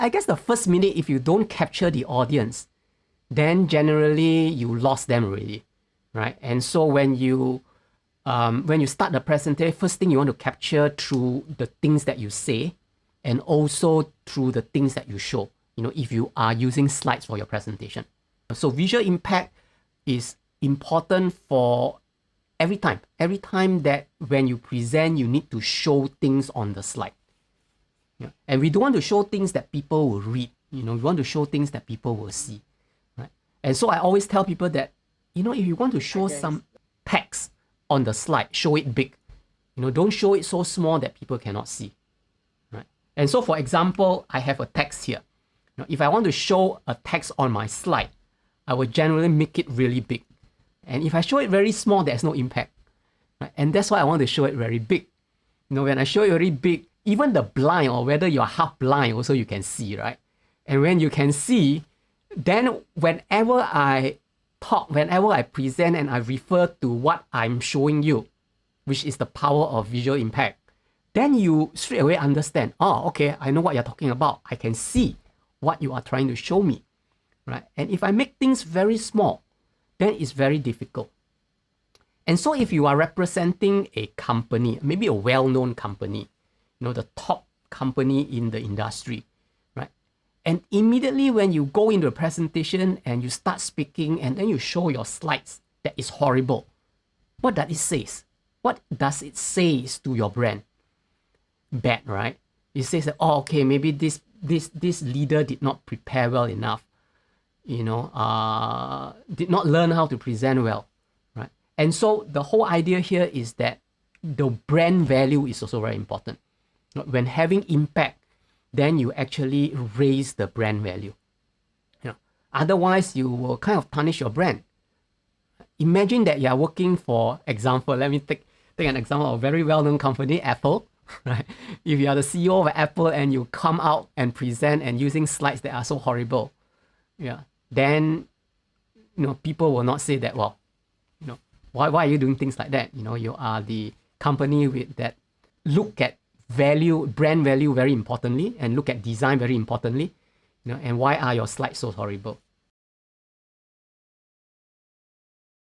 I guess the first minute, if you don't capture the audience, then generally you lost them already, right? And so when you start the presentation, first thing you want to capture through the things that you say, and also through the things that you show, if you are using slides for your presentation. So visual impact is important for every time. Every time that when you present, you need to show things on the slide. Yeah. And we don't want to show things that people will read. We want to show things that people will see. Right? And so I always tell people that, if you want to show some text on the slide, show it big. Don't show it so small that people cannot see. Right? And so for example, I have a text here. If I want to show a text on my slide, I will generally make it really big. And if I show it very small, there's no impact. Right? And that's why I want to show it very big. When I show it very big, even the blind, or whether you're half blind, also you can see, right? And when you can see, then whenever I talk, whenever I present and I refer to what I'm showing you, which is the power of visual impact, then you straight away understand, oh, okay, I know what you're talking about. I can see what you are trying to show me, right? And if I make things very small, then it's very difficult. And so if you are representing a company, maybe a well-known company, the top company in the industry, right? And immediately when you go into a presentation and you start speaking and then you show your slides that is horrible, what does it say? What does it say to your brand? Bad, right? It says that, oh, okay, maybe this leader did not prepare well enough, did not learn how to present well, right? And so the whole idea here is that the brand value is also very important. When having impact, then you actually raise the brand value. Otherwise, you will kind of tarnish your brand. Imagine that you are working for example, let me take an example of a very well-known company, Apple. Right? If you are the CEO of Apple and you come out and present and using slides that are so horrible, then people will not say that, well, why are you doing things like that? You are the company with that look at brand value very importantly, and look at design very importantly, and why are your slides so horrible?